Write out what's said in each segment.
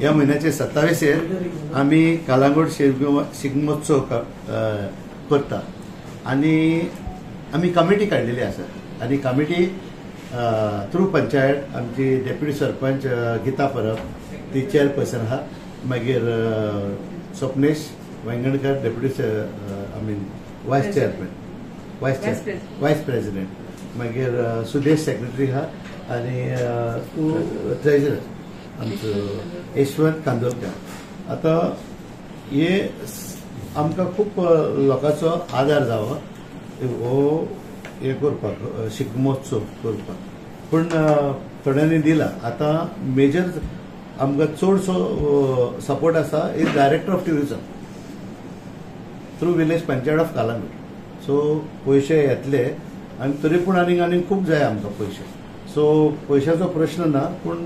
या महिन्याचे 27 आम्ही कलांगूट शिगमोत्सव करता आणि आम्ही कमिटी काढलेली आसा आणि कमिटी थ्रू पंचायत आमची डेप्युटी सरपंच गीता परब ती चेअरपर्सन आहा मागीर स्वप्नेश वेंगणकर डेप्युटी वायस चेअरमॅन वायस प्रेसिडेंट मागीर सुदेश सेक्रेटरी आहा आणि ट्रेजरर आमचो यशवंत कांदोळकर. आता हे आमकां खूप लोकांचो आदार जावो हो हे करपाक शिगमोत्सव करपाक पूण थोड्यांनी दिला. आता मेजर आमकां चडसो सपोर्ट आसा is director of tourism through village panchayat of Calangute. So पयशे येतले आनी तरी पूण आनीक खूप जाय आमकां पयशे. सो पयशाचो प्रश्न ना पूण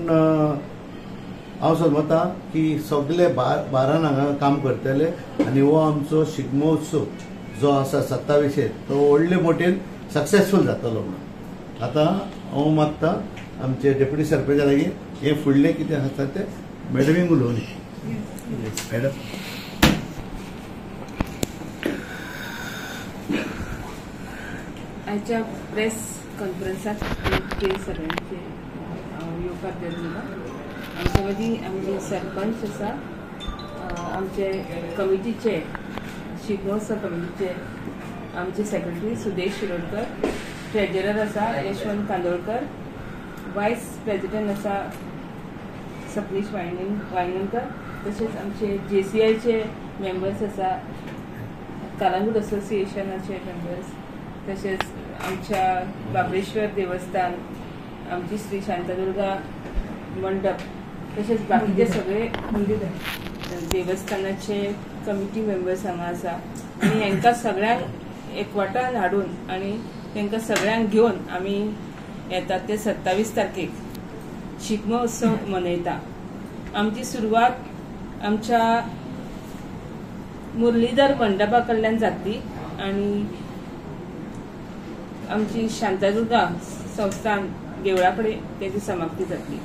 हांव समजता की सगळे बारान हांगा काम करतले आनी हो आमचो शिगमोत्सव जो आसा 27 तो व्हडले मोठेन सक्सेसफूल जातलो म्हणून. आता हांव मागता आमचे डेप्युटी सरपंचा लागीं हे फुडले कितें आसा ते मॅडमीक उलोवनी. मॅडम आजच्या प्रेस कॉन्फरन्साक सगळ्यांचे येवपाक दिलो. आमचे मदीं आमचे सरपंच आसा, आमचे कमिटीचे शिगमोत्सव कमिटीचे आमचे सेक्रेटरी सुदेश शिरोडकर, ट्रेजरर आसा यशवंत कांदोळकर, वायस प्रेसिडेंट आसा सपनीश वांयगणकर, तशेंच आमचे JCIचे मेंबर्स आसा, कलांगूट असोसिएशनाचे मेंबर्स, तशेंच आमच्या बाबळेश्वर देवस्थान, आमची श्री शांतादुर्गा मंडप, तशेंच बाकीचे सगळे देवस्थानाचे कमिटी मेंबर्स हांगा आसा आनी हेंकां सगळ्यांक एकवटान हाडून आनी तेंकां सगळ्यांक घेवन आमी येता ते 27 तारखेक शिगमोत्सव मनयता. आमची सुरवात आमच्या मुरलीधर मंडपा कडल्यान जातली आनी आमची शांतादुर्गा संस्थान देवळा कडेन तेजी समाप्ती जातली.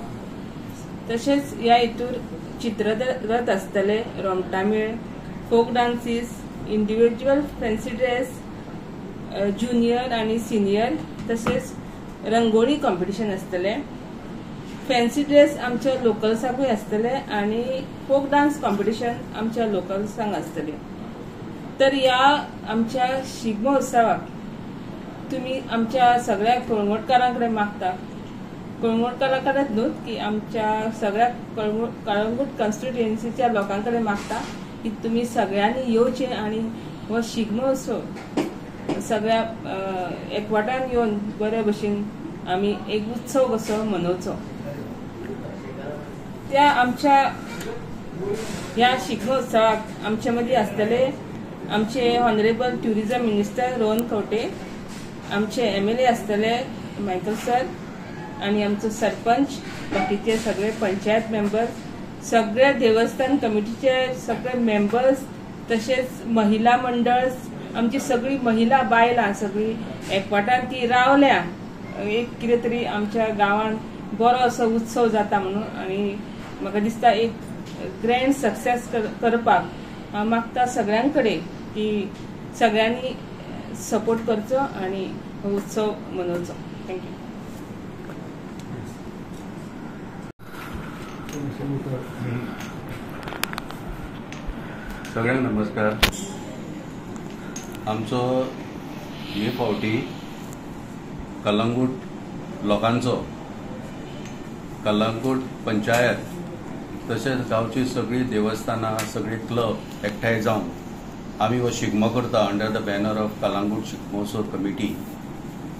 तशेंच ह्या हितूर चित्ररथ आसतले, रोमटामेळ, folk dances, individual fancy dress, junior आनी सिनियर, तशेंच रंगोळी कॉम्पिटिशन आसतले. फॅन्सी ड्रेस आमच्या लोकल्सांकूय आसतले आनी फोक डान्स कॉम्पिटिशन आमच्या लोकल्सांक आसतले. तर ह्या आमच्या शिगमोत्सवाक तुमी आमच्या सगळ्या कळंगूटकारां कडेन मागता, कळंगूटकारां कडेन न्हू की आमच्या सगळ्या कळंगूट कॉन्स्टिट्युएन्सीच्या लोकां कडेन मागता की तुमी सगळ्यांनी येवचें आनी हो शिगमोत्सव सगळ्या एकवटान येवन बरे भशेन आमी एक उत्सव कसो मनोवचो. त्या आमच्या ह्या शिगमोत्सवाक आमचे मदीं आसतले आमचे honourable tourism minister Rohan Khaunte, आमचे MLA आसतले मायकल सर आनी आमचो सरपंच, बाकीचे सगळे पंचायत मेंबर, सगळे देवस्थान कमिटीचे सगळे मेंबर्स, तशेंच महिला मंडळ, आमची सगळी महिला बायलां सगळी एकवटान ती रावल्या एक कितें तरी आमच्या गांवान बरो असो उत्सव जाता म्हणून. आनी म्हाका दिसता एक ग्रँड सक्सेस करपाक हांव मागता सगळ्यां कडेन की सगळ्यांनी सपोर्ट करचो आनी हो उत्सव मनोवचो. थँक्यू. सगळ्यांक नमस्कार. आमचो हे फावटी कलंगूट लोकांचो, कलंगूट पंचायत तशेंच गांवची सगळी देवस्थानां, सगळी क्लब एकठांय जावन आमी हो शिगमो करता under the banner of Calangute Shigmotsav committee.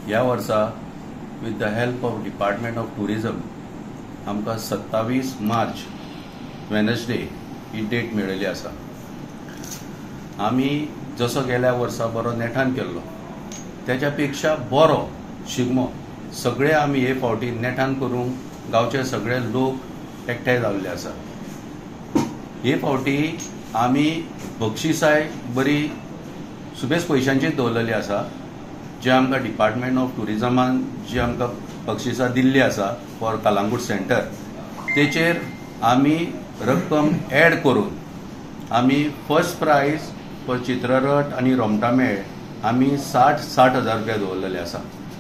ह्या वर्सा with the help of department of tourism आमकां 27 मार्च वेनसडे ही डेट मेळिल्ली आसा. आमी जसो गेल्या वर्सा बरो नेटान केल्लो तेच्या पेक्षा बरो शिगमो सगळे आमी हे फावटी नेटान करूंक गांवचे सगळे लोक एकठांय जाल्ले आसा. हे फावटी आमी बक्षिसाय बरी सुबेज पयशांची दवरलेली आसा, जे आमकां डिपार्टमेंट ऑफ टुरिझमान जी आमकां बक्षिसां दिल्ली आसा फॉर कलंगूट सेंटर, तेचेर आमी रक्कम ॲड करून आमी फर्स्ट प्राइज फॉर चित्ररथ आनी रोमटामेळ आमी 60,000 रुपया दवरलेले आसा.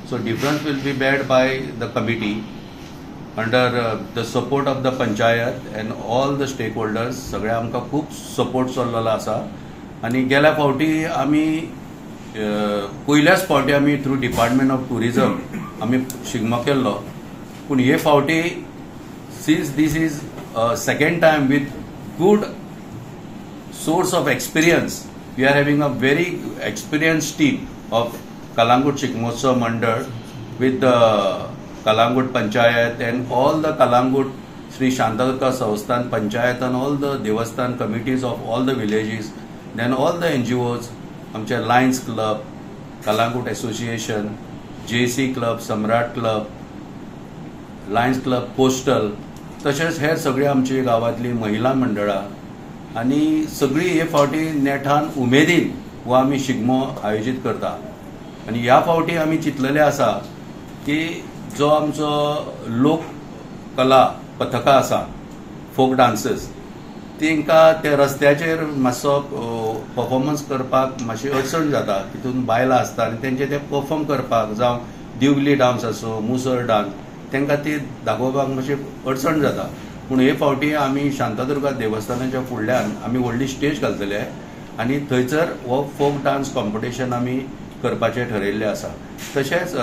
So difference will be made by the committee under the support of the panchayat and all the stakeholders. सगळे आमकां खूब सपोर्ट चल्लेलो आसा. आनी गेल्या फावटी आमी पयल्याच फावटी आमी थ्रू डिपार्टमेंट ऑफ टुरिजम आमी शिगमो केल्लो. पूण हे फावटी since this is second time with good source of experience, we are having a very experienced team of Kalangut Shikmotsav Mandal with the Kalangut Panchayat and all the Kalangut Sri Shantarika Savasthan Panchayat and all the Devasthan committees of all the villages, then all the NGOs, आमचे Lions Club, Kalangut Association, JC Club, Samrat Club, Lions Club, Postal, तशेंच हेर सगळे आमची गांवांतली महिला मंडळां आनी सगळी हे फावटी नेटान उमेदीन हो आमी शिगमो आयोजीत करता. आनी ह्या फावटी आमी चिंतलेले आसा की जो आमचो लोक कला पथकां आसा, फोक डान्सेस, तांकां ते रस्त्याचेर मातसो परफॉर्मन्स करपाक मातशी अडचण जाता. तितून बायलां आसता आनी तेंचे ते परफॉर्म करपाक जावं दिवली डान्स आसूं, मुसळ डान्स, तांकां ती दाखोवपाक मातशी अडचण जाता. पूण हे फावटी आमी शांतादुर्गा देवस्थानाच्या फुडल्यान आमी व्हडली स्टेज घालतले आनी थंयसर हो फोक डान्स कॉम्पिटिशन आमी करपाचें ठरयल्लें आसा. तशेंच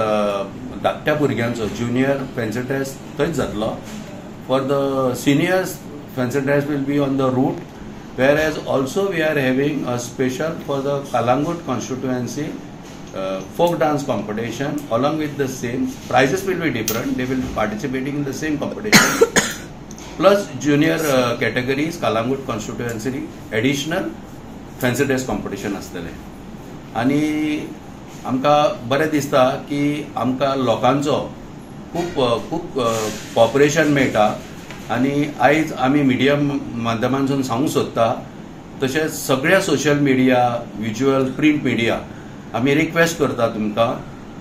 धाकट्या भुरग्यांचो ज्युनियर फॅन्सी ड्रेस थंयच जातलो. For the seniors fancy dress will be on the route, whereas also we are having a special for the Calangute constituency folk dance competition along with the same prizes will be different. They will participating in the same competition plus junior categories Kalangut constituency additional fancy dress competition आसतले. आनी आमकां बरें दिसता की आमकां लोकांचो खूब corporation मेळटा. आनी आयज आमी मिडिया माध्यमांतसून सांगूंक सोदता, तशेंच सगळ्या social media, visual, print media आमी रिक्वेस्ट करता तुमकां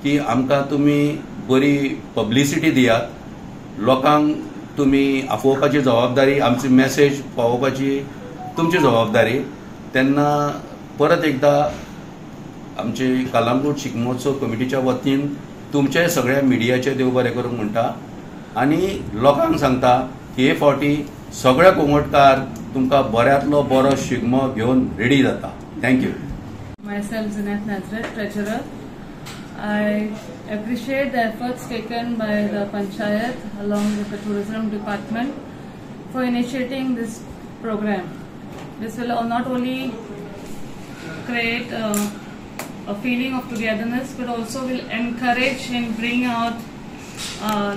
की आमकां तुमी बरी पब्लिसिटी दियात. लोकांक तुमी आपोवपाची जबाबदारी, आमची मॅसेज पावोवपाची तुमची जबाबदारी. तेन्ना परत एकदा आमची कालांगूट शिगमोत्सव कमिटीच्या वतीन तुमचे सगळ्या मिडियाचे देव बरें करूंक म्हणटा आनी लोकांक सांगता की हे फावटी सगळे कोंगटकार तुमकां बऱ्यांतलो बरो शिगमो घेवन रेडी जाता. Thank you. Myself, Zinat Nazrat, Treasurer. I appreciate the efforts taken by the Panchayat along with the Tourism Department for initiating this program. This will not only create a feeling of togetherness but also will encourage and bring out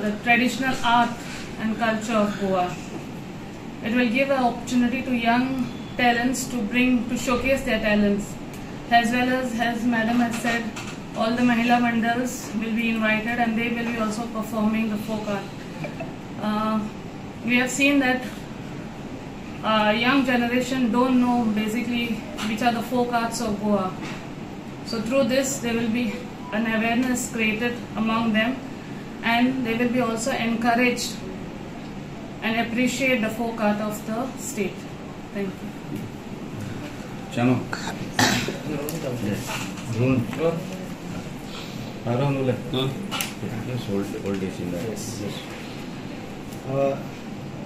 the traditional art and culture of Goa. It will give an opportunity to young talents to showcase their talents. As well as Madam has said, all the Mahila Mandals will be invited and they will be also performing the folk art. We have seen that young generation don't know basically which are the folk arts of Goa. So through this there will be an awareness created among them and they will be also encouraged and appreciate the folk art of the state. Thank you. Chano.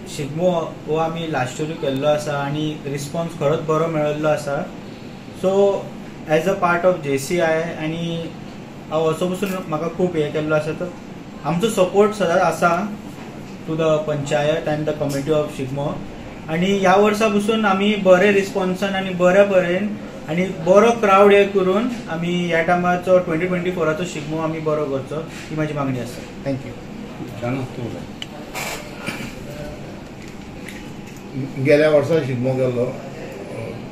Shigmo हो आमी last year केल्लो आसा आनी response खरोच बरो मेळिल्लो आसा. So as a part of JCI आनी हांव असो पसून म्हाका खूब हे केल्लो आसा. तर आमचो सपोर्ट सदांच आसा to the panchayat and the committee of Shigmo. आनी ह्या वर्सा पसून आमी बरे रिस्पॉन्सान आनी बरेन आनी बरो क्रावड हे करून आमी ह्या टायमाचो 2024चो शिगमो आमी बरो करचो ही म्हाजी मागणी आसा. थँक्यू. गेल्या वर्सा शिगमो केल्लो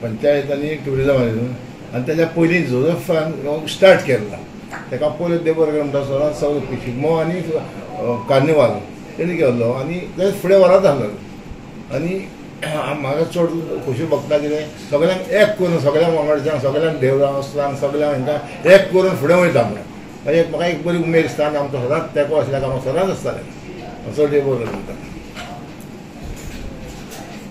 पंचायत आनी टुरिजम आनी तेच्या पयलीं जोझफान स्टार्ट केल्लो. ताका पयलीं देवबरकर म्हणटा सरान सगळो शिगमो आनी कार्निवाल तेणी केल्लो आनी ते फुडें व्हरत आसलो. आनी म्हाका चड खोशी भोगता कितें सगळ्यांक एक करून सगळ्या वांगडच्यांक सगळ्यांक देवळांक सगळ्यांक हांकां एक करून फुडें वयता म्हणून म्हाका एक बरी उमेद दिसता आनी आमचो सदांच तेंको आसल्याक हांव सदांच आसतालें. चड देव बरें म्हणटा.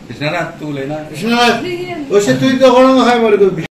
कृष्णराज तूं उलयना कृष्णराज अशें तुवें तो कोणाक आहाय मरे तूं